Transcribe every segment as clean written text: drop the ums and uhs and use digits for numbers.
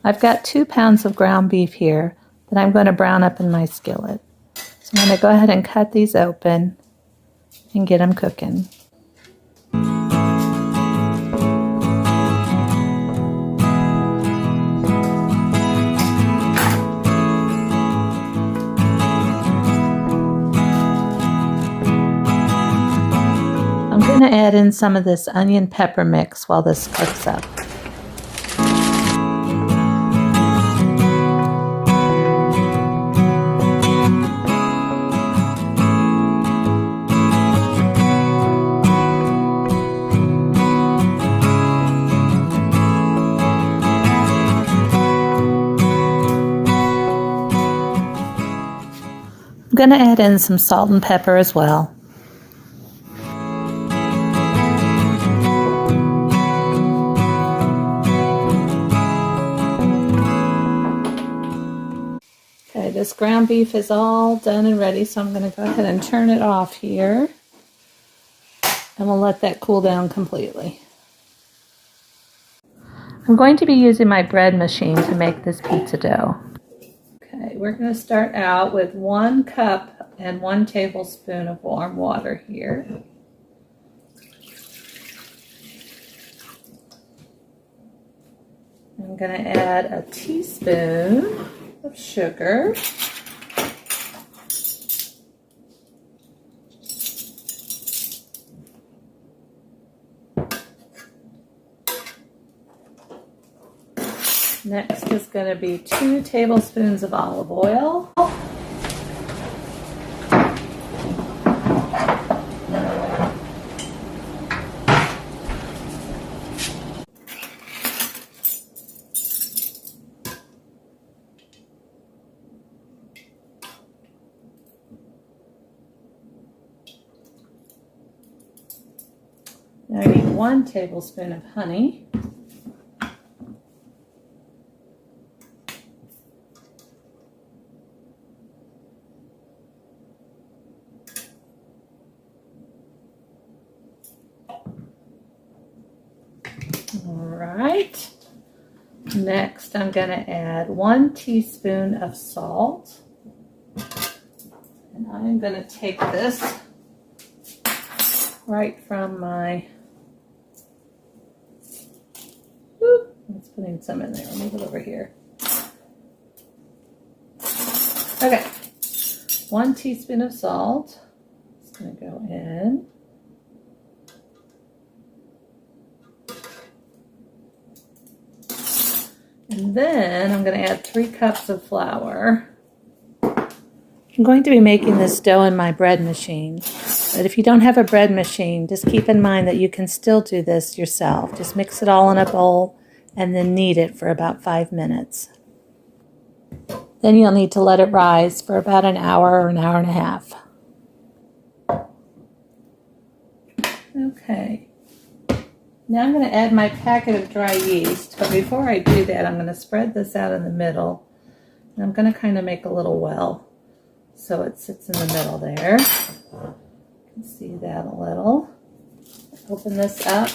I've got 2 pounds of ground beef here that I'm going to brown up in my skillet. So I'm going to go ahead and cut these open and get them cooking. I'm going to add in some of this onion pepper mix while this cooks up. I'm going to add in some salt and pepper as well. Okay, this ground beef is all done and ready, so I'm going to go ahead and turn it off here. And we'll let that cool down completely. I'm going to be using my bread machine to make this pizza dough. Okay, we're going to start out with 1 cup and 1 tablespoon of warm water here. I'm going to add a teaspoon of sugar. Next is going to be 2 tablespoons of olive oil. Now I need 1 tablespoon of honey. Alright, next I'm going to add 1 teaspoon of salt, and I'm going to take this right from my, let's put in some in there, I'll move it over here. Okay, 1 teaspoon of salt, it's going to go in. And then I'm going to add 3 cups of flour. I'm going to be making this dough in my bread machine. But if you don't have a bread machine, just keep in mind that you can still do this yourself. Just mix it all in a bowl and then knead it for about 5 minutes. Then you'll need to let it rise for about an hour or an hour and a half. Okay. Now I'm going to add my packet of dry yeast, but before I do that, I'm going to spread this out in the middle. And I'm going to kind of make a little well so it sits in the middle there. You can see that a little. Open this up.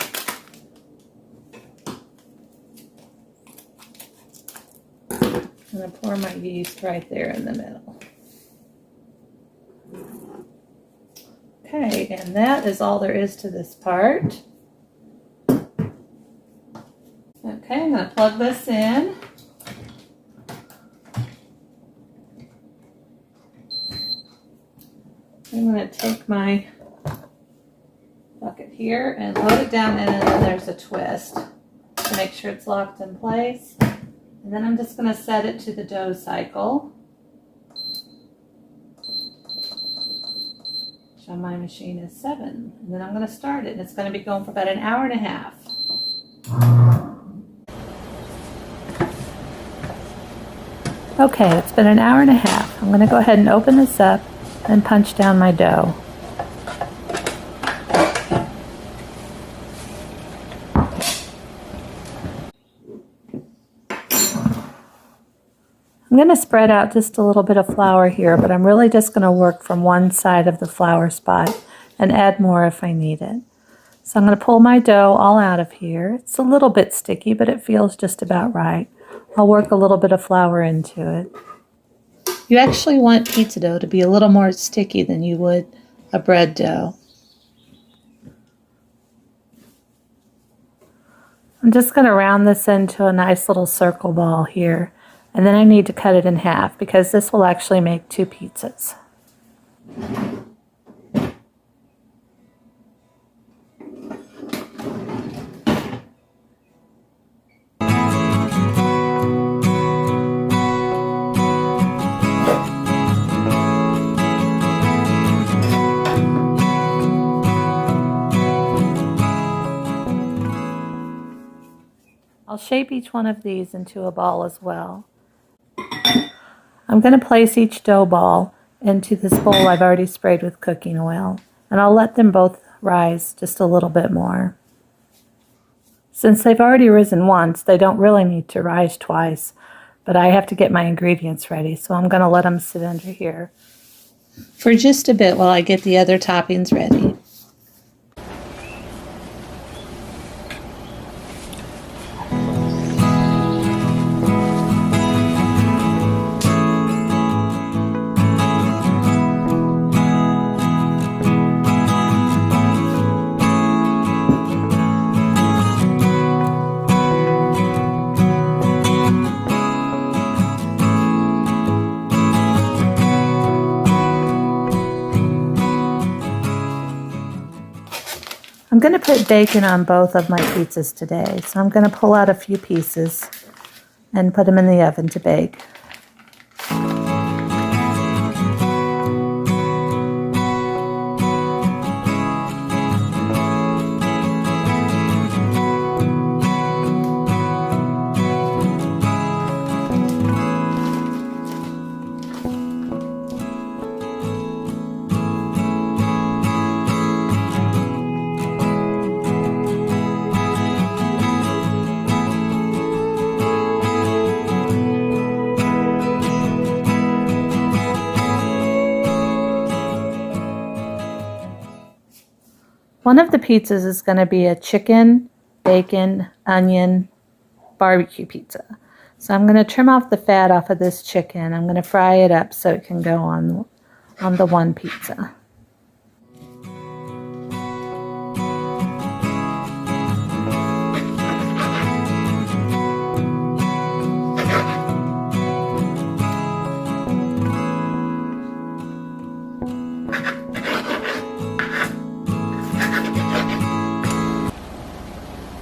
I'm going to pour my yeast right there in the middle. Okay, and that is all there is to this part. Okay, I'm going to plug this in. I'm going to take my bucket here and load it down in, and then there's a twist to make sure it's locked in place. And then I'm just going to set it to the dough cycle, which on my machine is 7. And then I'm going to start it, and it's going to be going for about an hour and a half. Okay, it's been an hour and a half. I'm going to go ahead and open this up and punch down my dough. I'm going to spread out just a little bit of flour here, but I'm really just going to work from one side of the flour spot and add more if I need it. So I'm going to pull my dough all out of here. It's a little bit sticky, but it feels just about right. I'll work a little bit of flour into it. You actually want pizza dough to be a little more sticky than you would a bread dough. I'm just going to round this into a nice little circle ball here, and then I need to cut it in half because this will actually make 2 pizzas. I'll shape each one of these into a ball as well. I'm going to place each dough ball into this bowl I've already sprayed with cooking oil, and I'll let them both rise just a little bit more. Since they've already risen once, they don't really need to rise twice, but I have to get my ingredients ready, so I'm going to let them sit under here for just a bit while I get the other toppings ready. I'm going to put bacon on both of my pizzas today, so I'm going to pull out a few pieces and put them in the oven to bake. One of the pizzas is going to be a chicken, bacon, onion, barbecue pizza. So I'm going to trim off the fat off of this chicken. I'm going to fry it up so it can go on the one pizza.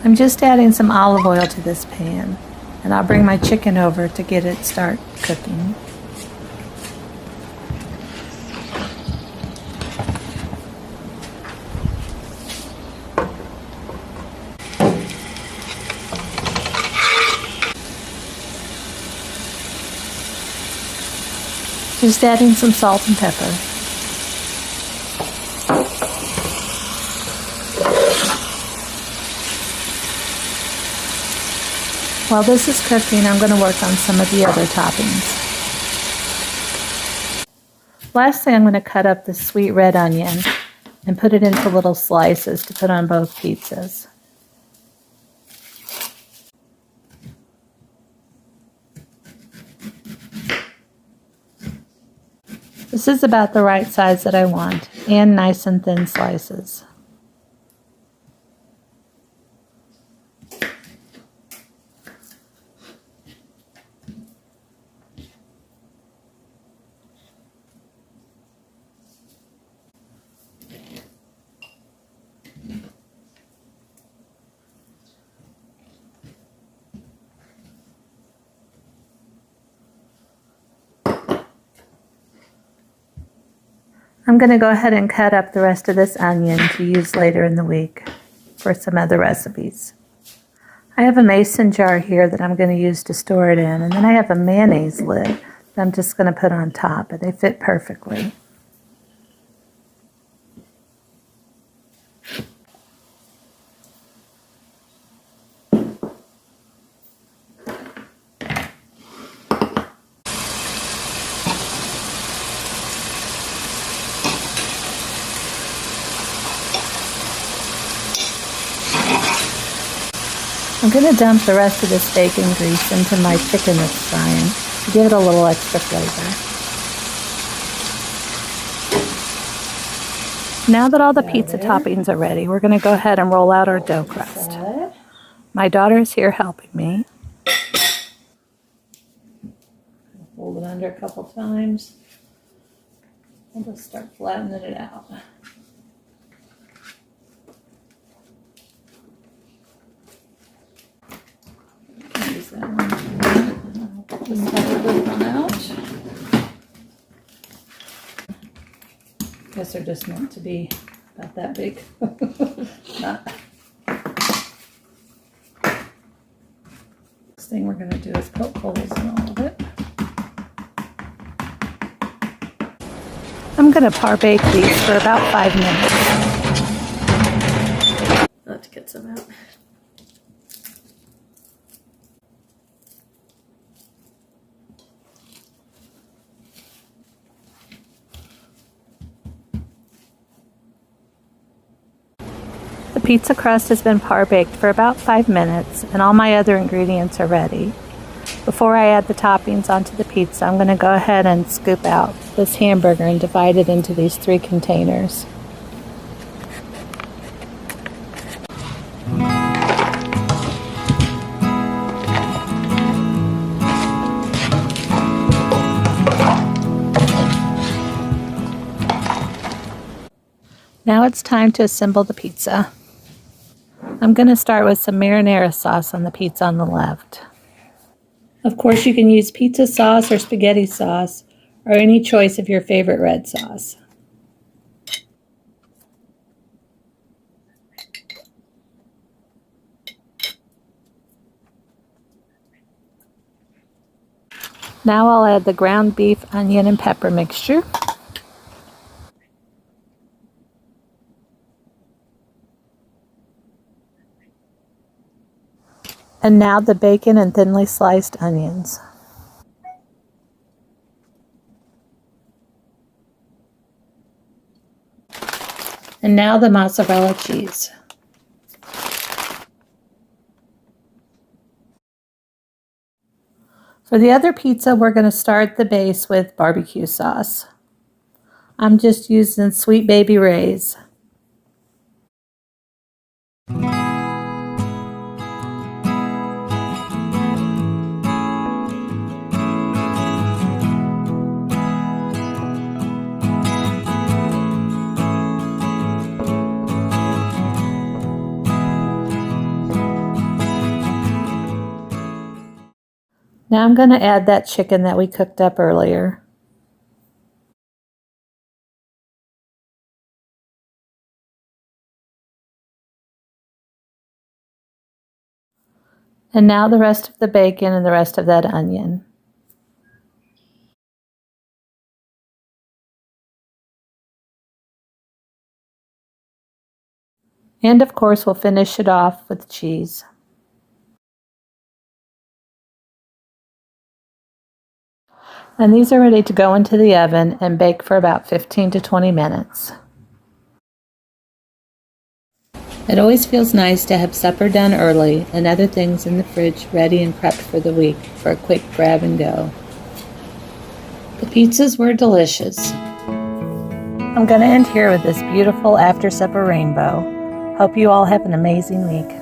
I'm just adding some olive oil to this pan, and I'll bring my chicken over to get it start cooking. Just adding some salt and pepper. While this is cooking, I'm going to work on some of the other toppings. Lastly, I'm going to cut up the sweet red onion and put it into little slices to put on both pizzas. This is about the right size that I want, and nice and thin slices. I'm going to go ahead and cut up the rest of this onion to use later in the week for some other recipes. I have a mason jar here that I'm going to use to store it in, and then I have a mayonnaise lid that I'm just going to put on top, and they fit perfectly. I'm going to dump the rest of this bacon grease into my chicken that's frying to give it a little extra flavor. Now that all the pizza toppings are ready, we're going to go ahead and roll out our dough crust. My daughter's here helping me. Fold it under a couple times. I'll just start flattening it out. Use that one. I'll just cut this one out. Guess they're just meant to be about that big. Not. Next thing we're going to do is poke holes in all of it. I'm going to par bake these for about 5 minutes. Let's get some out. The pizza crust has been par baked for about 5 minutes and all my other ingredients are ready. Before I add the toppings onto the pizza, I'm going to go ahead and scoop out this hamburger and divide it into these 3 containers. Now it's time to assemble the pizza. I'm going to start with some marinara sauce on the pizza on the left. Of course, you can use pizza sauce or spaghetti sauce or any choice of your favorite red sauce. Now I'll add the ground beef, onion, and pepper mixture. And now the bacon and thinly sliced onions. And now the mozzarella cheese. For the other pizza, we're going to start the base with barbecue sauce. I'm just using Sweet Baby Ray's. Now I'm going to add that chicken that we cooked up earlier. And now the rest of the bacon and the rest of that onion. And of course we'll finish it off with cheese. And these are ready to go into the oven and bake for about 15 to 20 minutes. It always feels nice to have supper done early and other things in the fridge ready and prepped for the week for a quick grab and go. The pizzas were delicious. I'm going to end here with this beautiful after supper rainbow. Hope you all have an amazing week.